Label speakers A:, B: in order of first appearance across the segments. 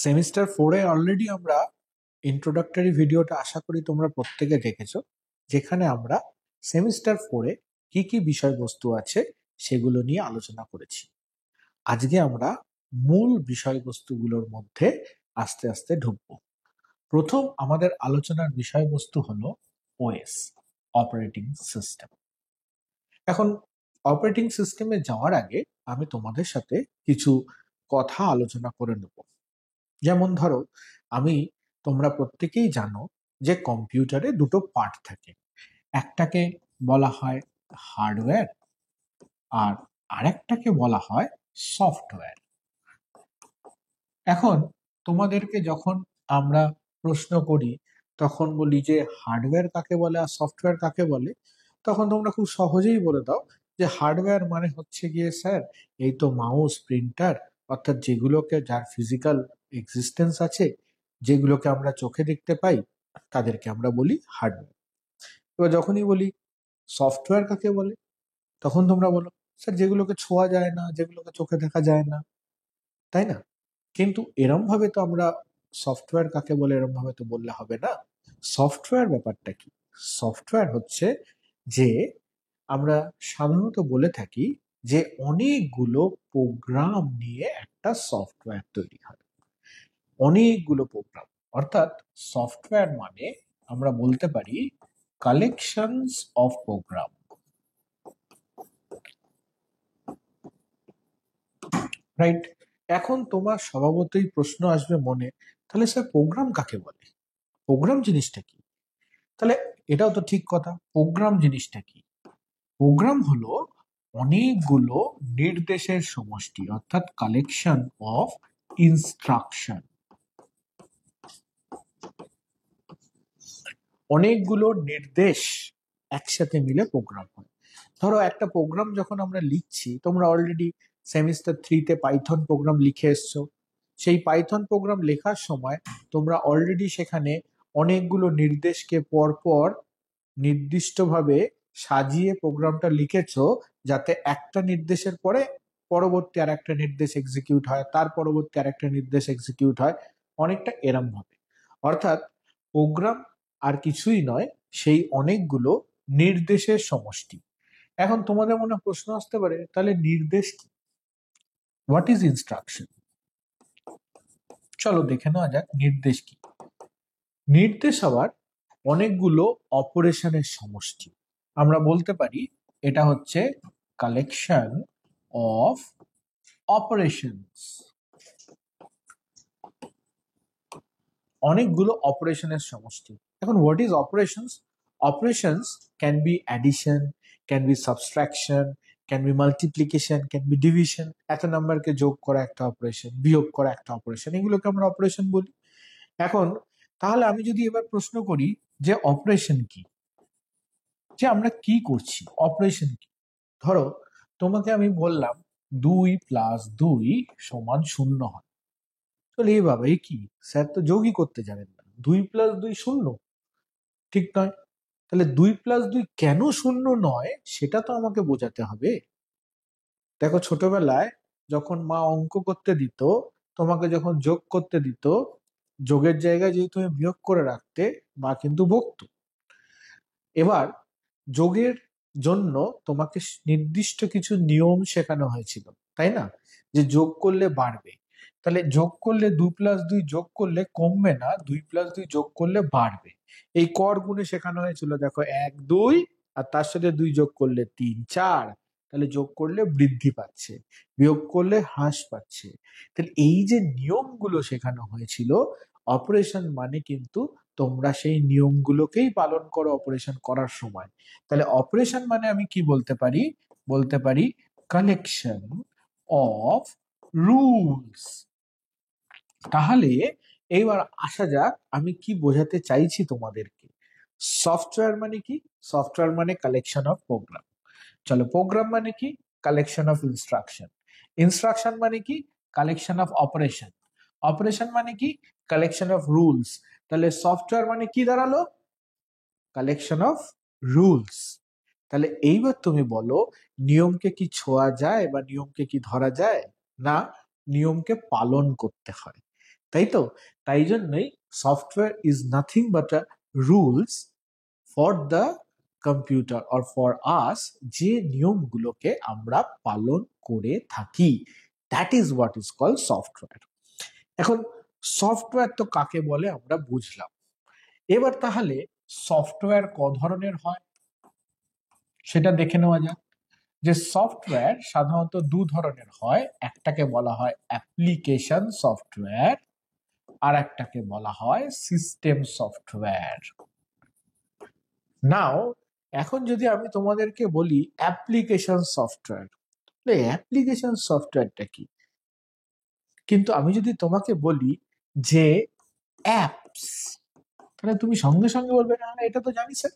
A: Semester 4-এ already আমরা introductory ভিডিওটা আশা করি তোমরা প্রত্যেকে দেখেছো, যেখানে আমরা সেমিস্টার 4-এ কি কি বিষয়বস্তু আছে সেগুলো নিয়ে আলোচনা করেছি। আজকে আমরা মূল বিষয়বস্তুগুলোর মধ্যে আস্তে আস্তে ঢুকবো। প্রথম আমাদের আলোচনার বিষয়বস্তু হলো ওএস, অপারেটিং সিস্টেম। এখন অপারেটিং সিস্টেমে যাওয়ার আগে আমি তোমাদের সাথে কিছু কথা আলোচনা করে নেব। যেমন ধরো, তোমরা প্রত্যেকেই জানো যে কম্পিউটারে দুটো পার্ট থাকে, একটাকে বলা হয় হার্ডওয়্যার আর আরেকটাকে বলা হয় সফটওয়্যার। এখন তোমাদেরকে যখন আমরা প্রশ্ন করি তখন বলি যে হার্ডওয়্যার কাকে বলে আর সফটওয়্যার কাকে বলে, তখন তোমরা খুব সহজেই বলে দাও যে হার্ডওয়্যার মানে হচ্ছে গিয়ে স্যার এই তো মাউস, প্রিন্টার, অর্থাৎ যেগুলোকে যার ফিজিক্যাল এক্সিস্টেন্স আছে, যেগুলোকে আমরা চোখে দেখতে পাই তাদেরকে আমরা বলি হার্ডওয়্যার। এবার যখনই বলি সফটওয়্যার কাকে বলে, তখন তোমরা বলো স্যার যেগুলোকে ছোঁয়া যায় না, যেগুলোকে চোখে দেখা যায় না, তাই না? কিন্তু এরম ভাবে তো আমরা সফটওয়্যার কাকে বলে এরম ভাবে তো বললে হবে না। সফটওয়্যার ব্যাপারটা কি? সফটওয়্যার হচ্ছে যে আমরা সাধারণত বলে থাকি যে অনেকগুলো প্রোগ্রাম নিয়ে একটা সফটওয়্যার তৈরি হয়, অনেকগুলো প্রোগ্রাম। অর্থাৎ সফটওয়্যার মানে আমরা বলতে পারি কালেকশনস অফ প্রোগ্রাম, রাইট? এখন তোমার স্বভাবতই প্রশ্ন আসবে মনে, তাহলে স্যার প্রোগ্রাম কাকে বলে? প্রোগ্রাম জিনিসটা কি? তাহলে এটাও তো ঠিক কথা, প্রোগ্রাম জিনিসটা কি? প্রোগ্রাম হলো অনেকগুলো নির্দেশের সমষ্টি, অর্থাৎ কালেকশন অফ ইনস্ট্রাকশন। অনেকগুলো নির্দেশ একসাথে মিলে প্রোগ্রাম হয়। ধরো একটা প্রোগ্রাম যখন আমরা লিখছি, তোমরা অলরেডি সেমিস্টার 3-তে পাইথন প্রোগ্রাম লিখে এসছো। সেই পাইথন প্রোগ্রাম লেখার সময় তোমরা অলরেডি সেখানে অনেকগুলো নির্দেশকে পরপর নির্দিষ্টভাবে সাজিয়ে প্রোগ্রামটা লিখেছো, যাতে একটা নির্দেশের পরে পরবর্তী আর একটা নির্দেশ এক্সিকিউট হয়, তার পরবর্তী আর একটা নির্দেশ এক্সিকিউট হয়, অনেকটা এরম ভাবে। অর্থাৎ প্রোগ্রাম আর কিছুই নয়, সেই অনেকগুলো নির্দেশের সমষ্টি। এখন তোমাদের মনে প্রশ্ন আসতে পারে, তাহলে নির্দেশ কি? What is instruction? চলো দেখে নেওয়া যাক নির্দেশ কি। নির্দেশ আবার অনেকগুলো অপারেশনের সমষ্টি। আমরা বলতে পারি এটা হচ্ছে কালেকশন অফ অপারেশনস। অনেকগুলো অপারেশনের সমষ্টি। এখন what is operations? Operations can be addition, can be subtraction, can be multiplication, can be division. একটা নাম্বারকে যোগ করা একটা অপারেশন, বিয়োগ করা একটা অপারেশন, এগুলোকে আমরা অপারেশন বলি। এখন তাহলে আমি যদি এবার প্রশ্ন করি যে অপারেশন কি, যে আমরা কি করছি, অপারেশন কি? ধরো তোমাকে আমি বললাম 2+2=0 হয়। তাহলে এইভাবে কি স্যার তো যোগই করতে জানেন না, 2+2 শূন্য? ঠিক নয়। তাহলে 2+2 কেন শূন্য নয় সেটা তো আমাকে বোঝাতে হবে। দেখো ছোটবেলায় যখন মা অঙ্ক করতে দিত, তোমাকে যখন যোগ করতে দিত, যোগের জায়গায় যদি তুমি বিয়োগ করে রাখতে, মা কিন্তু বকতো। এবার যোগের জন্য তোমাকে নির্দিষ্ট কিছু নিয়ম শেখানো হয়েছিল, তাই না? যে যোগ করলে বাড়বে। তাহলে যোগ করলে 2+2 যোগ করলে কমবে না, 2+2 যোগ করলে বাড়বে। এই কর গুণে শেখানো হয়েছিল, দেখো 1 2 আর তার সাথে 2 যোগ করলে 3 4, তাহলে যোগ করলে বৃদ্ধি পাচ্ছে, বিয়োগ করলে হ্রাস পাচ্ছে। তাহলে এই যে নিয়মগুলো শেখানো হয়েছিল, অপারেশন মানে কিন্তু তোমরা সেই নিয়মগুলোকেই পালন করো অপারেশন করার সময়। তাহলে অপারেশন মানে আমি কি বলতে পারি? বলতে পারি কালেকশন অফ রুলস। তাহলে এইবার আসা যাক আমি কি বোঝাতে চাইছি তোমাদেরকে। সফটওয়্যার মানে কি? সফটওয়্যার মানে কালেকশন অফ প্রোগ্রাম। চলো, প্রোগ্রাম মানে কি? Collection of instruction. ইনস্ট্রাকশন মানে কি? Collection of operation. অপারেশন মানে কি? Collection of rules. তাহলে সফটওয়্যার মানে কি দাঁড়ালো? Collection of rules. তাহলে এইবার তুমি বলো, নিয়মকে কি ছোঁয়া যায় বা নিয়মকে কি ধরা যায়? না, নিয়মকে পালন করতে হয়। তাই তো? তাই জন্যই software is nothing but a rules for the computer or for us, যে নিয়মগুলোকে আমরা পালন করে থাকি, that is what is call software. এখন সফটওয়্যার তো কাকে বলে আমরা বুঝলাম। এবার তাহলে সফটওয়্যার ক ধরনের হয় সেটা দেখে নেওয়া যাক। যে সফটওয়্যার সাধারণত দু ধরনের হয়, একটাকে বলা হয় অ্যাপ্লিকেশন সফটওয়্যার, আর একটাকে বলা হয় সিস্টেম সফটওয়্যার। নাও এখন যদি আমি তোমাদেরকে বলি অ্যাপ্লিকেশন সফটওয়্যার, অ্যাপ্লিকেশন সফটওয়্যারটা কি? কিন্তু আমি যদি তোমাকে বলি যে অ্যাপস, তাহলে তুমি সঙ্গে সঙ্গে বলবে না না এটা তো জানি স্যার,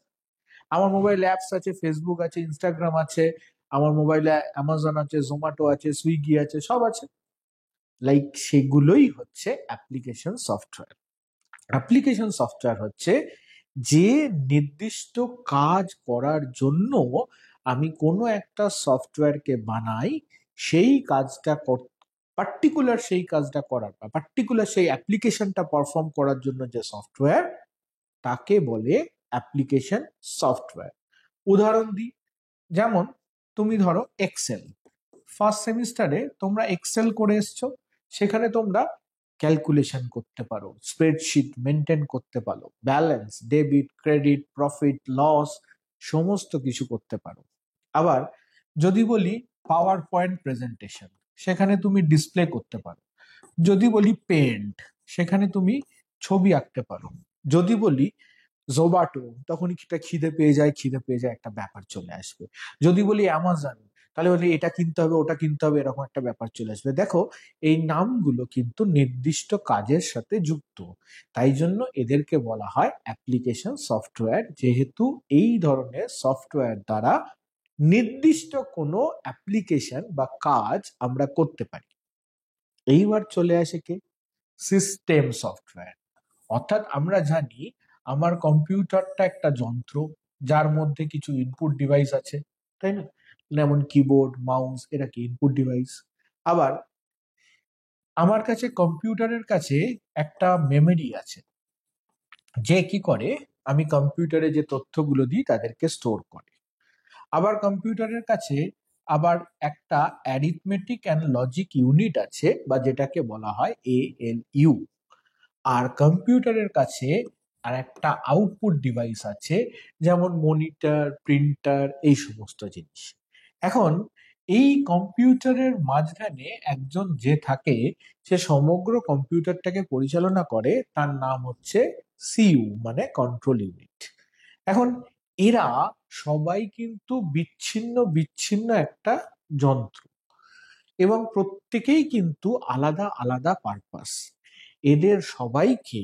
A: আমার মোবাইলে অ্যাপস আছে, ফেসবুক আছে, ইনস্টাগ্রাম আছে, আমার মোবাইলে অ্যামাজন আছে, জোম্যাটো আছে, সুইগি আছে, সব আছে। লাইক সেগুলোই হচ্ছে অ্যাপ্লিকেশন সফটওয়্যার। অ্যাপ্লিকেশন সফটওয়্যার হচ্ছে যে নির্দিষ্ট কাজ করার জন্য আমি কোনো একটা সফটওয়্যারকে বানাই, সেই কাজটা পার্টিকুলার সেই কাজটা করার বা পার্টিকুলার সেই অ্যাপ্লিকেশনটা পারফর্ম করার জন্য যে সফটওয়্যার, তাকে বলে অ্যাপ্লিকেশন সফটওয়্যার। উদাহরণ দিই, যেমন তুমি ধরো এক্সেল, ফার্স্ট সেমিস্টারে তোমরা এক্সেল করে এসছো, সেখানে তোমরা ক্যালকুলেশন করতে পারো, স্প্রেডশিট মেনটেন করতে পারো, balance, debit, credit, profit, loss, সমস্ত কিছু করতে পারো। আবার যদি বলি পাওয়ার পয়েন্ট প্রেজেন্টেশন, সেখানে তুমি ডিসপ্লে করতে পারো। যদি বলি পেন্ট, সেখানে তুমি ছবি আঁকতে পারো। যদি বলি জোবাটো, তখনই একটা খিদে পেয়ে যায়, একটা ব্যাপার চলে আসবে। যদি বলি অ্যামাজন, তাহলে বলি এটা কিনতে হবে, ওটা কিনতে হবে, এরকম একটা ব্যাপার চলে আসবে। দেখো এই নামগুলো কিন্তু নির্দিষ্ট কাজের সাথে যুক্ত, তাই জন্য এদেরকে বলা হয় অ্যাপ্লিকেশন সফটওয়্যার, যেহেতু এই ধরনের সফটওয়্যার দ্বারা নির্দিষ্ট কোনো অ্যাপ্লিকেশন বা কাজ আমরা করতে পারি। এইবার চলে আসে কে? System software. অর্থাৎ আমরা জানি আমার কম্পিউটারটা একটা যন্ত্র, যার মধ্যে কিছু ইনপুট ডিভাইস আছে, তাই না? যেমন কিবোর্ড, মাউস, এরা কি ইনপুট ডিভাইস। আবার আমার কাছে কম্পিউটারের কাছে একটা মেমরি আছে, যে কি করে আমি কম্পিউটারে যে তথ্যগুলো দিই তাদেরকে স্টোর করে। আবার কম্পিউটারের কাছে আবার একটা অ্যারিথমেটিক অ্যান্ড লজিক ইউনিট আছে, বা যেটাকে বলা হয় ALU। আর কম্পিউটারের কাছে আর একটা আউটপুট ডিভাইস আছে, যেমন মনিটর, প্রিন্টার, এই সমস্ত জিনিস। এখন এই কম্পিউটারের মাঝখানে একজন যে থাকে, সে সমগ্র কম্পিউটারটাকে পরিচালনা করে, তার নাম হচ্ছে CU, মানে কন্ট্রোল ইউনিট। এখন এরা সবাই কিন্তু বিচ্ছিন্ন বিচ্ছিন্ন একটা যন্ত্র, এবং প্রত্যেকেই কিন্তু আলাদা আলাদা পারপাস। এদের সবাইকে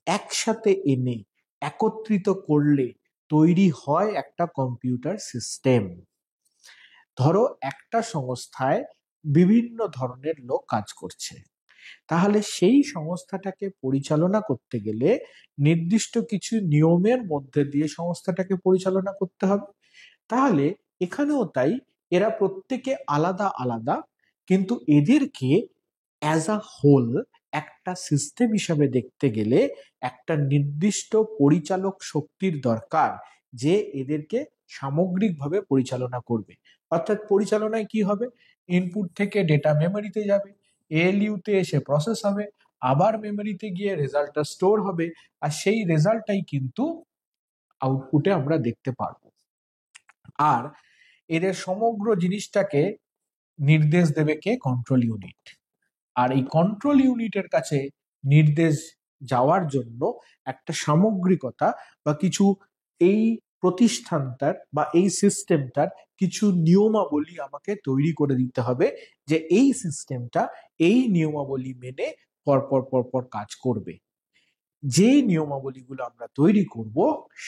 A: একসাথে এনে একত্রিত করলে তৈরি হয় একটা কম্পিউটার সিস্টেম। ধরো একটা সংস্থায় বিভিন্ন ধরনের লোক কাজ করছে, তাহলে সেই সংস্থাটাকে পরিচালনা করতে গেলে নির্দিষ্ট কিছু নিয়মের মধ্যে দিয়ে সংস্থাটাকে পরিচালনা করতে হবে। তাহলে এখানেও তাই, এরা প্রত্যেকে আলাদা আলাদা, কিন্তু এদেরকে অ্যাজ আ হোল একটা সিস্টেম হিসাবে দেখতে গেলে একটা নির্দিষ্ট পরিচালক শক্তির দরকার, যে এদেরকে সামগ্রিকভাবে পরিচালনা করবে। অর্থাৎ পরিচালনায় কি হবে? ইনপুট থেকে ডেটা মেমোরিতে যাবে, ALU তে এসে প্রসেস হবে, আবার মেমোরিতে গিয়ে রেজাল্টটা স্টোর হবে, আর সেই রেজাল্টটাই কিন্তু আউটপুটে আমরা দেখতে পারবো। আর এদের সমগ্র জিনিসটাকে নির্দেশ দেবে কে? Control unit. আর এই কন্ট্রোল ইউনিটের কাছে নির্দেশ যাওয়ার জন্য একটা সামগ্রিকতা বা কিছু, এই প্রতিষ্ঠানটার বা এই সিস্টেমটার কিছু নিয়মাবলী আমাকে তৈরি করে দিতে হবে, যে এই সিস্টেমটা এই নিয়মাবলী মেনে পরপর পরপর কাজ করবে। যে নিয়মাবলীগুলো আমরা তৈরি করব,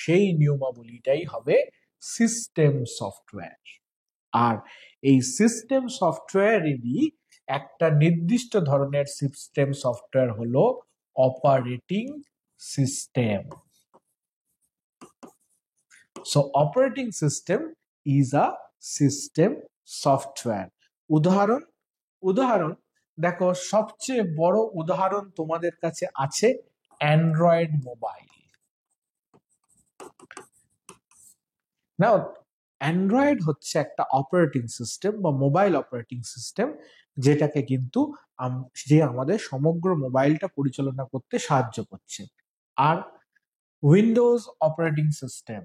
A: সেই নিয়মাবলীটাই হবে সিস্টেম সফটওয়্যার। আর এই সিস্টেম সফটওয়্যারেরই একটা নির্দিষ্ট ধরনের সিস্টেম সফটওয়্যার হলো operating system. So operating system is a system software. উদাহরণ, দেখো সবচেয়ে বড় উদাহরণ তোমাদের কাছে আছে অ্যান্ড্রয়েড মোবাইল। নাও অ্যান্ড্রয়েড হচ্ছে একটা অপারেটিং সিস্টেম বা মোবাইল অপারেটিং সিস্টেম, যেটাকে কিন্তু যে আমাদের সমগ্র মোবাইলটা পরিচালনা করতে সাহায্য করছে। আর উইন্ডোজ অপারেটিং সিস্টেম,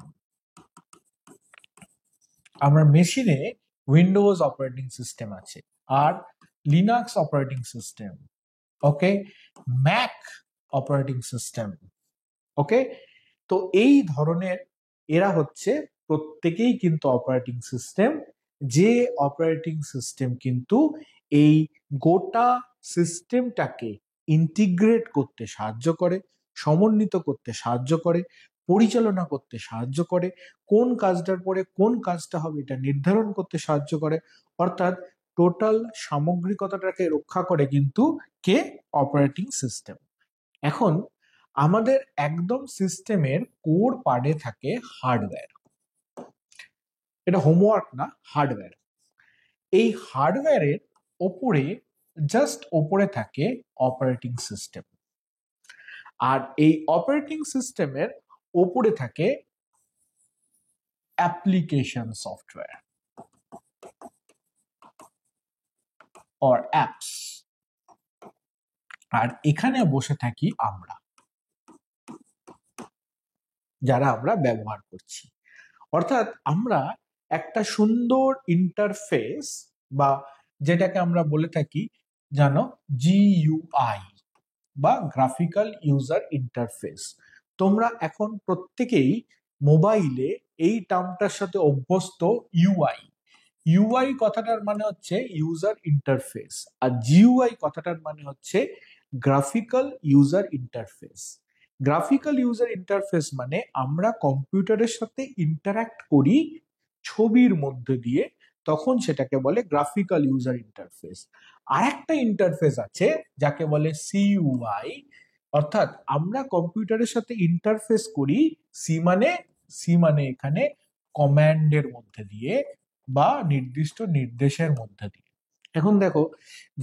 A: আমার মেশিনে উইন্ডোজ অপারেটিং সিস্টেম আছে। আর লিনাক্স অপারেটিং সিস্টেম, ওকে, ম্যাক অপারেটিং সিস্টেম, ওকে। তো এই ধরনের এরা হচ্ছে প্রত্যেকেই কিন্তু অপারেটিং সিস্টেম, যে অপারেটিং সিস্টেম কিন্তু এই গোটা সিস্টেমটাকে ইন্টিগ্রেট করতে সাহায্য করে, সমন্বিত করতে সাহায্য করে, পরিচালনা করতে সাহায্য করে, কোন কাজটার পরে কোন কাজটা হবে এটা নির্ধারণ করতে সাহায্য করে। অর্থাৎ টোটাল সামগ্রিকতাটাকে রক্ষা করে কিন্তু কে? Operating system. এখন আমাদের একদম সিস্টেমের কোর পার্টে থাকে হার্ডওয়্যার। এটা হোমওয়ার্ক না, হার্ডওয়্যার। এই হার্ডওয়্যারের ওপরে, জাস্ট ওপরে থাকে অপারেটিং সিস্টেম। আর এই অপারেটিং সিস্টেমের ওপরে থাকে অ্যাপ্লিকেশন সফটওয়্যার অর অ্যাপস। আর এখানে বসে থাকি আমরা, যারা আমরা ব্যবহার করছি। অর্থাৎ আমরা একটা সুন্দর ইন্টারফেস, বা যেটাকে আমরা বলে থাকি জানো জিইউআই বা গ্রাফিক্যাল ইউজার ইন্টারফেস। তোমরা এখন প্রত্যেকেই মোবাইলে এই টার্মটার সাথে অভ্যস্ত। ইউআই, ইউআই কথাটার মানে হচ্ছে ইউজার ইন্টারফেস, আর জিইউআই কথাটার মানে হচ্ছে graphical user interface. Graphical user interface মানে আমরা কম্পিউটারের সাথে ইন্টারঅ্যাক্ট করি ছবির মধ্যে দিয়ে, তখন সেটাকে বলে গ্রাফিক্যাল ইউজার ইন্টারফেস। আর একটা ইন্টারফেস আছে যাকে বলে সিইউআই, অর্থাৎ আমরা কম্পিউটারের সাথে ইন্টারফেস করি সি মানে এখানে কমান্ডের মধ্যে দিয়ে বা নির্দিষ্ট নির্দেশের মধ্যে দিয়ে। এখন দেখো,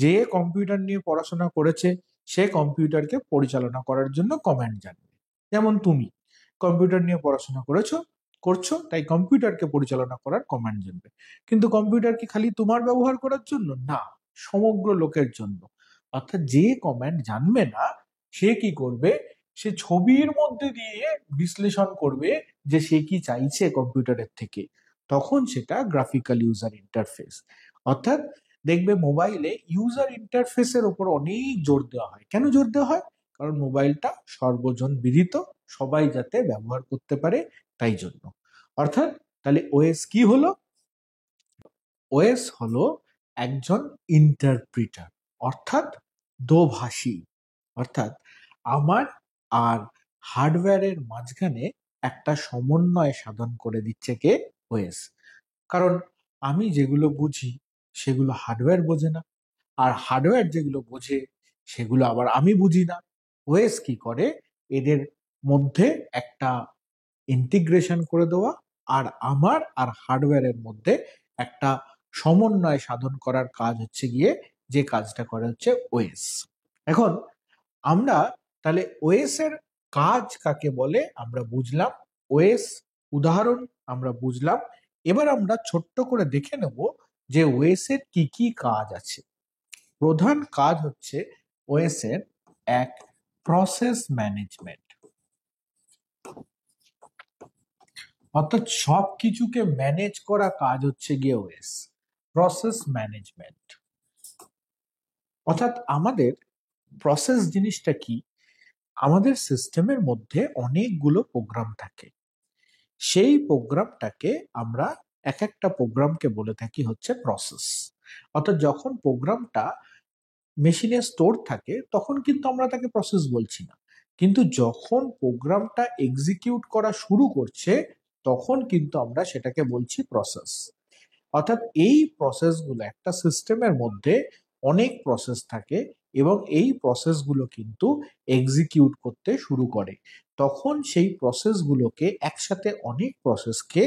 A: যে কম্পিউটার নিয়ে পড়াশোনা করেছে সে কম্পিউটারকে পরিচালনা করার জন্য কমান্ড জানবে। যেমন তুমি কম্পিউটার নিয়ে পড়াশোনা করছো, তাই কম্পিউটারকে পরিচালনা করার কমান্ড জানবে। কিন্তু কম্পিউটার কি খালি তোমার ব্যবহার করার জন্য? না, সমগ্র লোকের জন্য। অর্থাৎ যে কমান্ড জানবে না সে কি করবে? সে ছবির মধ্যে দিয়ে বিশ্লেষণ করবে যে সে কি চাইছে কম্পিউটারের থেকে, তখন সেটা গ্রাফিক্যাল ইউজার ইন্টারফেস। অর্থাৎ দেখবে মোবাইলে ইউজার ইন্টারফেসের উপর অনেক জোর দেওয়া হয়। কেন জোর দেওয়া হয়? কারণ মোবাইলটা সর্বজন বিদিত, সবাই যাতে ব্যবহার করতে পারে, তাই জন্য। অর্থাৎ তাহলে ওএস কি হলো? ওএস হলো একজন ইন্টারপ্রিটার, অর্থাৎ দোভাষী। অর্থাৎ আমার আর হার্ডওয়্যারের মাঝখানে একটা সমন্বয় সাধন করে দিচ্ছে কে? ওএস। কারণ আমি যেগুলো বুঝি সেগুলো হার্ডওয়্যার বোঝে না, আর হার্ডওয়্যার যেগুলো বোঝে সেগুলো আবার আমি বুঝি না। ওএস কি করে? এদের মধ্যে একটা ইন্টিগ্রেশন করে দেওয়া, আর আমার আর হার্ডওয়্যারের মধ্যে একটা সমন্বয় সাধন করার কাজ হচ্ছে গিয়ে, যে কাজটা করে হচ্ছে ওএস। এখন আমরা তাহলে ওএস এর কাজ কাকে বলে আমরা বুঝলাম, ওএস উদাহরণ আমরা বুঝলাম। এবার আমরা ছোট্ট করে দেখে নেব যে ওএস এর কি কি কাজ আছে। প্রধান কাজ হচ্ছে ওএস এর এক, প্রসেস ম্যানেজমেন্ট। অর্থাৎ সব কিছুকে ম্যানেজ করা কাজ হচ্ছে গিয়ে ওএস, প্রসেস ম্যানেজমেন্ট। অর্থাৎ আমাদের প্রসেস জিনিসটা কি? আমাদের সিস্টেমের মধ্যে অনেকগুলো প্রোগ্রাম থাকে, সেই প্রোগ্রামটাকে আমরা এক একটা প্রোগ্রামকে বলে থাকি হচ্ছে প্রসেস। অর্থাৎ যখন প্রোগ্রামটা মেশিনে স্টোর থাকে তখন কিন্তু আমরা তাকে প্রসেস বলছি না, কিন্তু যখন প্রোগ্রামটা এক্সিকিউট করা শুরু করছে তখন কিন্তু আমরা সেটাকে বলছি প্রসেস। অর্থাৎ এই প্রসেসগুলো, একটা সিস্টেমের মধ্যে অনেক প্রসেস থাকে এবং এই প্রসেসগুলো কিন্তু এক্সিকিউট করতে শুরু করে, তখন সেই প্রসেসগুলোকে একসাথে অনেক প্রসেসকে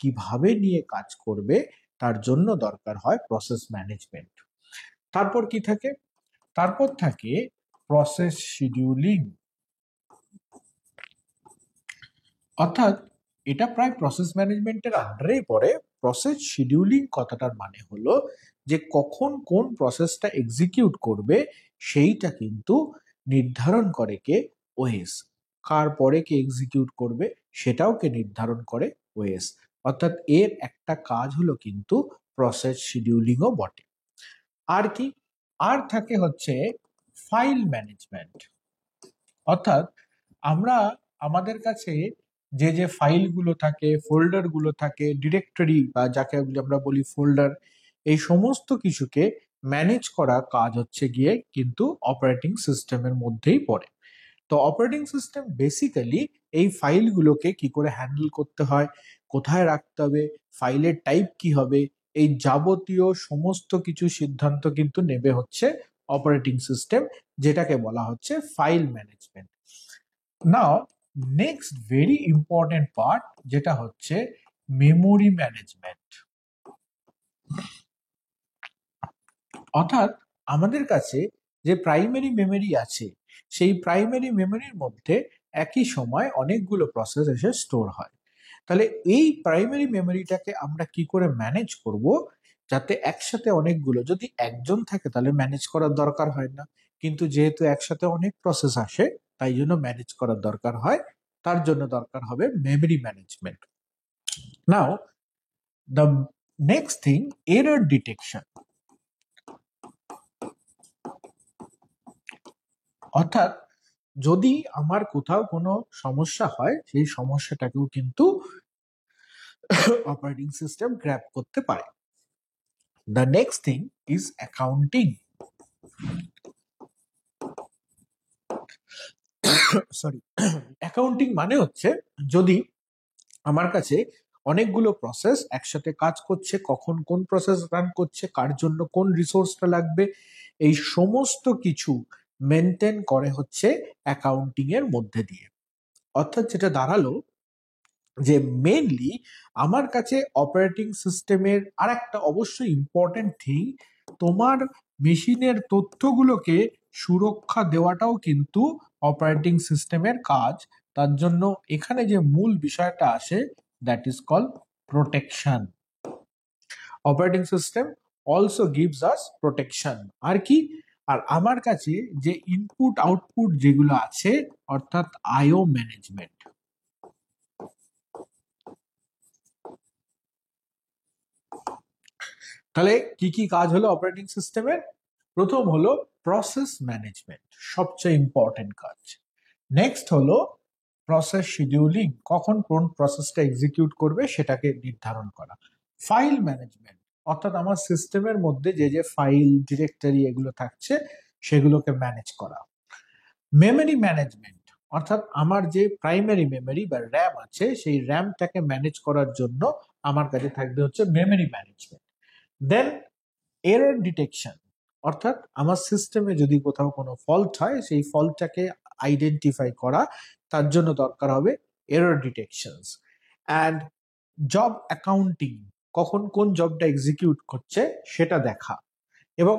A: কিভাবে নিয়ে কাজ করবে তার জন্য দরকার হয় প্রসেস ম্যানেজমেন্ট। তারপর কি থাকে? তারপর থাকে প্রসেস শিডিউলিং, অর্থাৎ এটা প্রায় প্রসেস ম্যানেজমেন্টের আন্ডারেই পড়ে। প্রসেস শিডিউলিং কথাটার মানে হলো যে কখন কোন প্রসেসটা এক্সিকিউট করবে সেইটা কিন্তু নির্ধারণ করে কে? ওএস। কার পরে কে এক্সিকিউট করবে সেটাও কে নির্ধারণ করে? ওএস। অর্থাৎ এর একটা কাজ হলো কিন্তু প্রসেস শিডিউলিংও বটে। আর কি? আর থাকে হচ্ছে ফাইল ম্যানেজমেন্ট, অর্থাৎ আমরা আমাদের কাছে যে যে ফাইলগুলো থাকে, ফোল্ডারগুলো থাকে, ডিরেক্টরি বা যাকে আমরা বলি ফোল্ডার, এই সমস্ত কিছুকে ম্যানেজ করা কাজ হচ্ছে গিয়ে কিন্তু অপারেটিং সিস্টেমের মধ্যেই পড়ে। তো অপারেটিং সিস্টেম বেসিক্যালি এই ফাইলগুলোকে কি করে হ্যান্ডেল করতে হয়, কোথায় রাখতে হবে, ফাইলের টাইপ কি হবে, এই যাবতীয় সমস্ত কিছু সিদ্ধান্ত কিন্তু নেবে হচ্ছে অপারেটিং সিস্টেম, যেটাকে বলা হচ্ছে ফাইল ম্যানেজমেন্ট। নাও নেক্সট ভেরি ইম্পর্টেন্ট পার্ট, যেটা হচ্ছে মেমোরি ম্যানেজমেন্ট। অর্থাৎ আমাদের কাছে যে প্রাইমারি মেমোরি আছে, সেই প্রাইমারি মেমোরির মধ্যে একই সময় অনেকগুলো প্রসেস এসে স্টোর হয়। তাহলে এই প্রাইমারি মেমোরিটাকে আমরা কি করে ম্যানেজ করব, যাতে একসাথে অনেকগুলো, যদি একজন থাকে তাহলে ম্যানেজ করার দরকার হয় না, কিন্তু যেহেতু একসাথে অনেক প্রসেস আসে তাই জন্য ম্যানেজ করার দরকার হয়, তার জন্য দরকার হবে memory management. Now the next thing, error detection. অর্থাৎ যদি আমার কোথাও কোনো সমস্যা হয়, সেই সমস্যাটাকেও কিন্তু অপারেটিং সিস্টেম গ্র্যাব করতে পারে। The next thing is accounting. Sorry, accounting মানে হচ্ছে যদি আমার কাছে অনেকগুলো প্রসেস একসাথে কাজ করছে, কখন কোন প্রসেস রান করছে, কার জন্য কোন রিসোর্সটা লাগবে, এই সমস্ত কিছু মেনটেন করে হচ্ছে অ্যাকাউন্টিং এর মধ্যে দিয়ে। অর্থাৎ যেটা দাঁড়ালো যে মেইনলি আমার কাছে অপারেটিং সিস্টেমের আর একটা অবশ্যই ইম্পর্টেন্ট থিং, তোমার মেশিনের তথ্যগুলোকে সুরক্ষা দেওয়াটাও কিন্তু অপারেটিং সিস্টেমের কাজ। তার জন্য এখানে যে মূল বিষয়টা আসে, that is call protection. Operating system also gives us protection. আর কি? আর আমার কাছে যে ইনপুট আউটপুট যেগুলো আছে, অর্থাৎ আইও ম্যানেজমেন্ট। তাহলে কি কি কাজ হলো অপারেটিং সিস্টেমের? প্রথম হলো প্রসেস ম্যানেজমেন্ট, সবচেয়ে ইম্পর্টেন্ট কাজ। নেক্সট হলো প্রসেস শিডিউলিং, কখন কোন প্রসেসটা এক্সিকিউট করবে সেটাকে নির্ধারণ করা। ফাইল ম্যানেজমেন্ট, অর্থাৎ আমার সিস্টেমের মধ্যে যে যে ফাইল, ডিরেক্টরি এগুলো থাকছে সেগুলোকে ম্যানেজ করা। মেমোরি ম্যানেজমেন্ট, অর্থাৎ আমার যে প্রাইমারি মেমোরি বা র্যাম আছে, সেই র্যামটাকে ম্যানেজ করার জন্য আমার কাছে থাকবে হচ্ছে মেমোরি ম্যানেজমেন্ট। দেন এরর ডিটেকশন, অর্থাৎ আমার সিস্টেমে যদি কোথাও কোনো ফল্ট হয় সেই ফল্টটাকে আইডেন্টিফাই করা, তার জন্য দরকার হবে এরর ডিটেকশনস। অ্যান্ড জব অ্যাকাউন্টিং, কখন কোন জবটা এক্সিকিউট করছে সেটা দেখা। এবং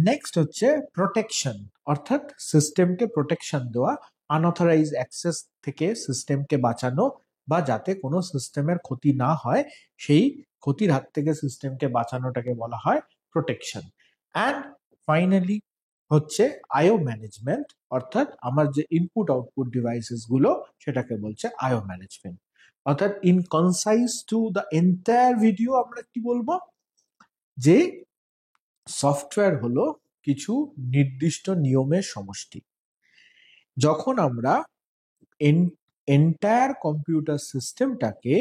A: নেক্সট হচ্ছে প্রোটেকশন, অর্থাৎ সিস্টেমকে প্রোটেকশন দেওয়া, আনঅথরাইজ অ্যাক্সেস থেকে সিস্টেমকে বাঁচানো, বা যাতে কোনো সিস্টেমের ক্ষতি না হয় সেই ক্ষতির হাত থেকে সিস্টেমকে বাঁচানোটাকে বলা হয় প্রোটেকশন। অ্যান্ড ফাইনালি হচ্ছে আইও ম্যানেজমেন্ট, অর্থাৎ আমার যে ইনপুট আউটপুট ডিভাইসেস গুলো সেটাকে বলছে আইও ম্যানেজমেন্ট। অর্থাৎ in concise to the entire video আমরা কি বলবো, যে সফটওয়্যার হলো কিছু নির্দিষ্ট নিয়মের সমষ্টি। যখন আমরা এন্টায়ার কম্পিউটার সিস্টেমটাকে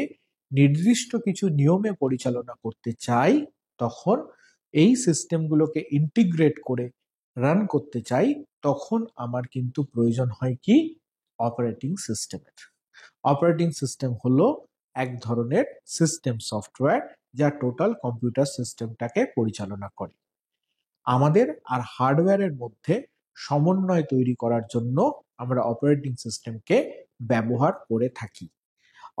A: নির্দিষ্ট কিছু নিয়মে পরিচালনা করতে চাই, তখন এই সিস্টেমগুলোকে ইন্টিগ্রেট করে রান করতে চাই, তখন আমার কিন্তু প্রয়োজন হয় কি? অপারেটিং সিস্টেমের। অপারেটিং সিস্টেম হলো এক ধরনের সিস্টেম সফটওয়্যার যা টোটাল কম্পিউটার সিস্টেমটাকে পরিচালনা করে। আমাদের আর হার্ডওয়্যারের মধ্যে সমন্বয় তৈরি করার জন্য আমরা অপারেটিং সিস্টেমকে ব্যবহার করে থাকি।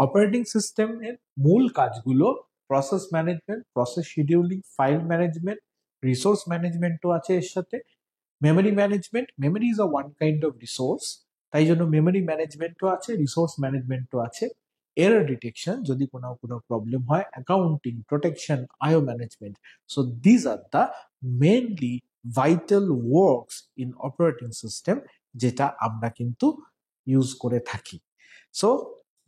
A: অপারেটিং সিস্টেমের মূল কাজগুলো process management, process scheduling, file management, resource ম্যানেজমেন্টও আছে এর সাথে, memory management, memory is a one kind of resource, তাই জন্য মেমোরি ম্যানেজমেন্টও আছে, রিসোর্স ম্যানেজমেন্টও আছে। এরর ডিটেকশন যদি কোনো প্রবলেম হয়, accounting, protection, IO management. So these are the mainly vital works in operating system, যেটা আমরা কিন্তু ইউজ করে থাকি। So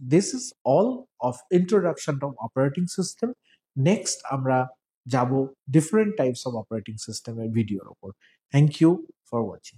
A: this is all of introduction of operating system. Next আমরা যাব ডিফারেন্ট টাইপস অফ অপারেটিং সিস্টেমের ভিডিওর ওপর। Thank you for watching.